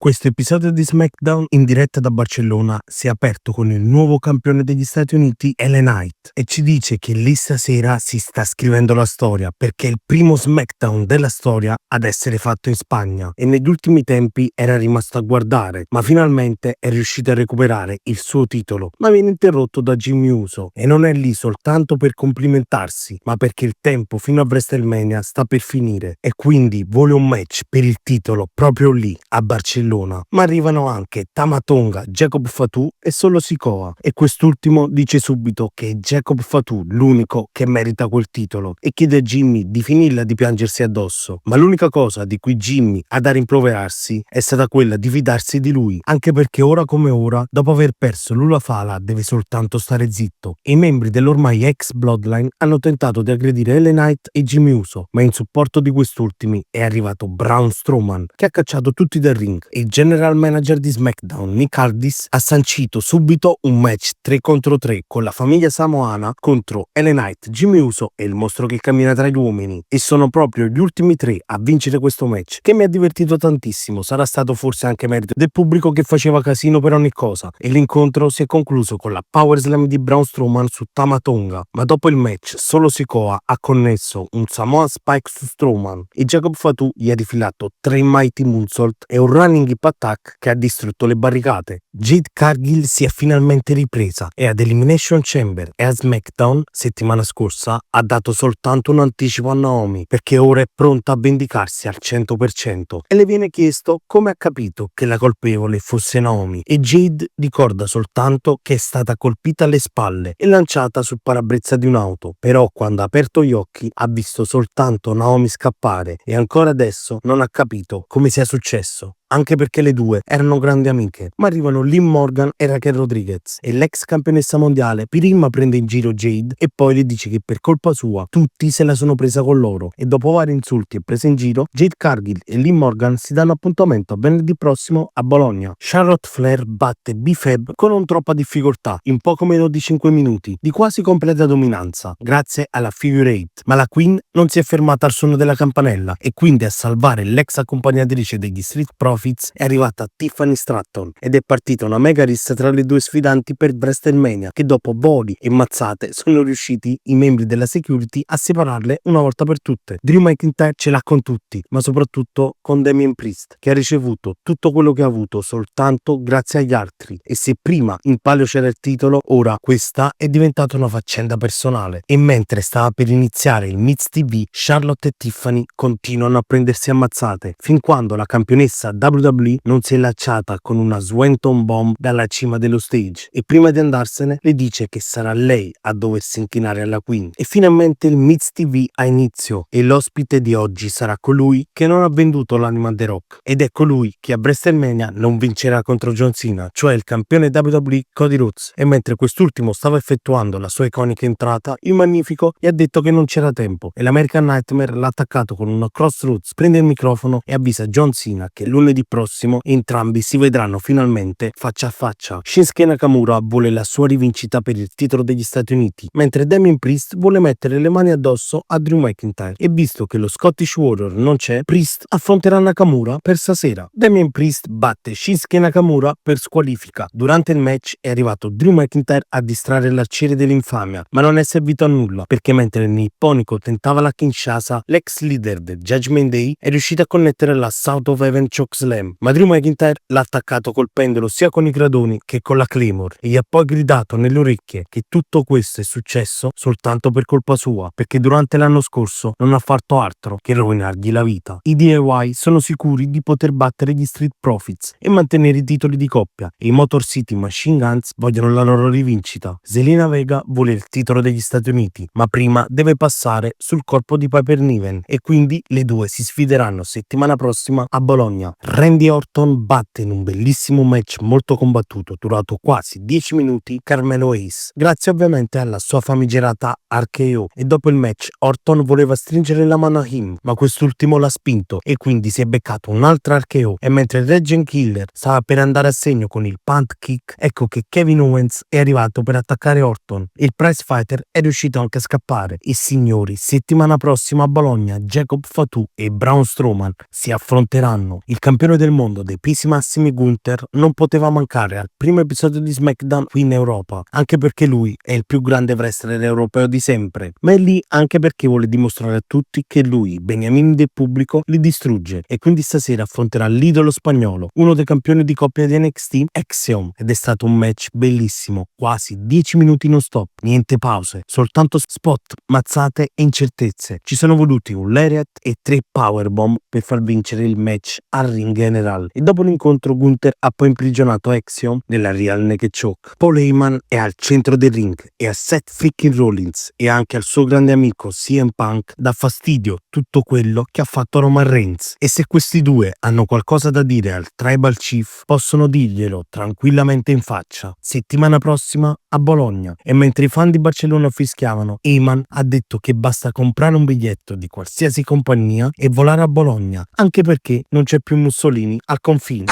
Questo episodio di SmackDown in diretta da Barcellona si è aperto con il nuovo campione degli Stati Uniti, LA Knight, e ci dice che lì stasera si sta scrivendo la storia perché è il primo SmackDown della storia ad essere fatto in Spagna e negli ultimi tempi era rimasto a guardare, ma finalmente è riuscito a recuperare il suo titolo, ma viene interrotto da Jimmy Uso e non è lì soltanto per complimentarsi, ma perché il tempo fino a WrestleMania sta per finire e quindi vuole un match per il titolo proprio lì a Barcellona. Ma arrivano anche Tama Tonga, Jacob Fatu e Solo Sikoa e quest'ultimo dice subito che è Jacob Fatu l'unico che merita quel titolo e chiede a Jimmy di finirla di piangersi addosso, ma l'unica cosa di cui Jimmy ha da rimproverarsi è stata quella di fidarsi di lui, anche perché ora come ora, dopo aver perso Lula Fala, deve soltanto stare zitto e i membri dell'ormai ex Bloodline hanno tentato di aggredire LA Knight e Jimmy Uso, ma in supporto di quest'ultimi è arrivato Braun Strowman che ha cacciato tutti dal ring. Il general manager di SmackDown, Nick Aldis, ha sancito subito un match 3 contro 3 con la famiglia samoana contro LA Knight, Jimmy Uso e il mostro che cammina tra gli uomini, e sono proprio gli ultimi tre a vincere questo match, che mi ha divertito tantissimo. Sarà stato forse anche merito del pubblico che faceva casino per ogni cosa, e l'incontro si è concluso con la Power Slam di Braun Strowman su Tama Tonga, ma dopo il match Solo Sikoa ha connesso un Samoa Spike su Strowman e Jacob Fatu gli ha rifilato 3 Mighty Moonsault e un Running Hip Attack che ha distrutto le barricate. Jade Cargill si è finalmente ripresa e ad Elimination Chamber e a SmackDown settimana scorsa ha dato soltanto un anticipo a Naomi perché ora è pronta a vendicarsi al 100% e le viene chiesto come ha capito che la colpevole fosse Naomi e Jade ricorda soltanto che è stata colpita alle spalle e lanciata sul parabrezza di un'auto, però quando ha aperto gli occhi ha visto soltanto Naomi scappare e ancora adesso non ha capito come sia successo. Anche perché le due erano grandi amiche, ma arrivano Liv Morgan e Raquel Rodriguez e l'ex campionessa mondiale prima prende in giro Jade e poi le dice che per colpa sua tutti se la sono presa con loro e dopo vari insulti e prese in giro, Jade Cargill e Liv Morgan si danno appuntamento a venerdì prossimo a Bologna. Charlotte Flair batte B-Fab con non troppa difficoltà, in poco meno di 5 minuti, di quasi completa dominanza, grazie alla Figure 8, ma la Queen non si è fermata al suono della campanella e quindi a salvare l'ex accompagnatrice degli Street Profits è arrivata Tiffany Stratton ed è partita una mega rissa tra le due sfidanti per WrestleMania che dopo voli e mazzate sono riusciti i membri della security a separarle una volta per tutte. Drew McIntyre ce l'ha con tutti, ma soprattutto con Damien Priest che ha ricevuto tutto quello che ha avuto soltanto grazie agli altri e se prima in palio c'era il titolo, ora questa è diventata una faccenda personale e mentre stava per iniziare il Miz TV, Charlotte e Tiffany continuano a prendersi ammazzate fin quando la campionessa WWE non si è lanciata con una Swanton Bomb dalla cima dello stage e prima di andarsene le dice che sarà lei a doversi inchinare alla Queen e finalmente il Miz TV ha inizio e l'ospite di oggi sarà colui che non ha venduto l'anima a The Rock ed è colui che a WrestleMania non vincerà contro John Cena, cioè il campione WWE Cody Rhodes, e mentre quest'ultimo stava effettuando la sua iconica entrata il Magnifico gli ha detto che non c'era tempo e l'American Nightmare l'ha attaccato con una Crossroads, prende il microfono e avvisa John Cena che lunedì prossimo entrambi si vedranno finalmente faccia a faccia. Shinsuke Nakamura vuole la sua rivincita per il titolo degli Stati Uniti, mentre Damien Priest vuole mettere le mani addosso a Drew McIntyre e visto che lo Scottish Warrior non c'è, Priest affronterà Nakamura per stasera. Damien Priest batte Shinsuke Nakamura per squalifica. Durante il match è arrivato Drew McIntyre a distrarre l'arciere dell'infamia, ma non è servito a nulla perché mentre il nipponico tentava la Kinshasa, l'ex leader del Judgment Day è riuscito a connettere la South of Heaven Chokeslam, ma Drew McIntyre l'ha attaccato colpendolo sia con i gradoni che con la Claymore e gli ha poi gridato nelle orecchie che tutto questo è successo soltanto per colpa sua, perché durante l'anno scorso non ha fatto altro che rovinargli la vita. I DIY sono sicuri di poter battere gli Street Profits e mantenere i titoli di coppia e i Motor City Machine Guns vogliono la loro rivincita. Zelina Vega vuole il titolo degli Stati Uniti, ma prima deve passare sul corpo di Piper Niven e quindi le due si sfideranno settimana prossima a Bologna. Randy Orton batte in un bellissimo match molto combattuto durato quasi 10 minuti Carmelo Hayes, grazie ovviamente alla sua famigerata RKO, e dopo il match Orton voleva stringere la mano a Him ma quest'ultimo l'ha spinto e quindi si è beccato un'altra RKO e mentre Legend Killer stava per andare a segno con il punt kick, ecco che Kevin Owens è arrivato per attaccare Orton. Il prize fighter è riuscito anche a scappare e signori, settimana prossima a Bologna Jacob Fatu e Braun Strowman si affronteranno. Il campione campione del mondo dei pesi massimi Gunther non poteva mancare al primo episodio di SmackDown qui in Europa, anche perché lui è il più grande wrestler europeo di sempre, ma è lì anche perché vuole dimostrare a tutti che lui, i beniamini del pubblico, li distrugge e quindi stasera affronterà l'idolo spagnolo, uno dei campioni di coppia di NXT, Axiom, ed è stato un match bellissimo, quasi 10 minuti non stop, niente pause, soltanto spot, mazzate e incertezze. Ci sono voluti un lariat e 3 powerbomb per far vincere il match al ring general e dopo l'incontro Gunther ha poi imprigionato Axiom nella Real Naked Choke. Paul Heyman è al centro del ring e a Seth freaking Rollins e anche al suo grande amico CM Punk dà fastidio tutto quello che ha fatto Roman Reigns, e se questi due hanno qualcosa da dire al Tribal Chief possono dirglielo tranquillamente in faccia settimana prossima a Bologna. E mentre i fan di Barcellona fischiavano, Heyman ha detto che basta comprare un biglietto di qualsiasi compagnia e volare a Bologna, anche perché non c'è più Mussolini al confine.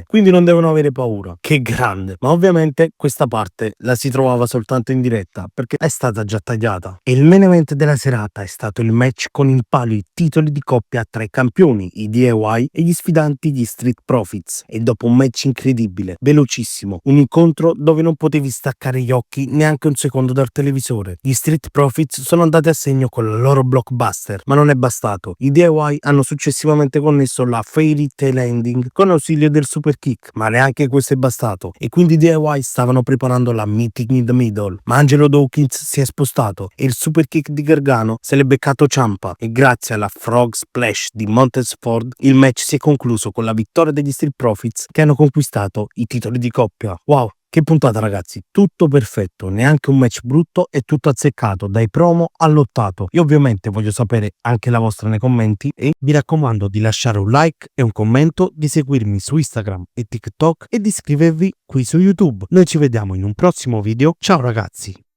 Quindi non devono avere paura. Che grande! Ma ovviamente questa parte la si trovava soltanto in diretta perché è stata già tagliata. E il main event della serata è stato il match con in palio i titoli di coppia tra i campioni, i DIY, e gli sfidanti, gli Street Profits. E dopo un match incredibile, velocissimo, un incontro dove non potevi staccare gli occhi neanche un secondo dal televisore, gli Street Profits sono andati a segno con la loro blockbuster, ma non è bastato. I DIY hanno successivamente connesso la Fairy Tail Ending con ausilio del Super Kick, ma neanche questo è bastato, e quindi i DIY stavano preparando la Meeting in the Middle, ma Angelo Dawkins si è spostato e il Super Kick di Gargano se l'è beccato Ciampa, e grazie alla Frog Splash di Montez Ford il match si è concluso con la vittoria degli Street Profits che hanno conquistato i titoli di coppia. Wow! Che puntata ragazzi, tutto perfetto, neanche un match brutto e tutto azzeccato, dai promo all'ottato. Io ovviamente voglio sapere anche la vostra nei commenti e vi raccomando di lasciare un like e un commento, di seguirmi su Instagram e TikTok e di iscrivervi qui su YouTube. Noi ci vediamo in un prossimo video, ciao ragazzi!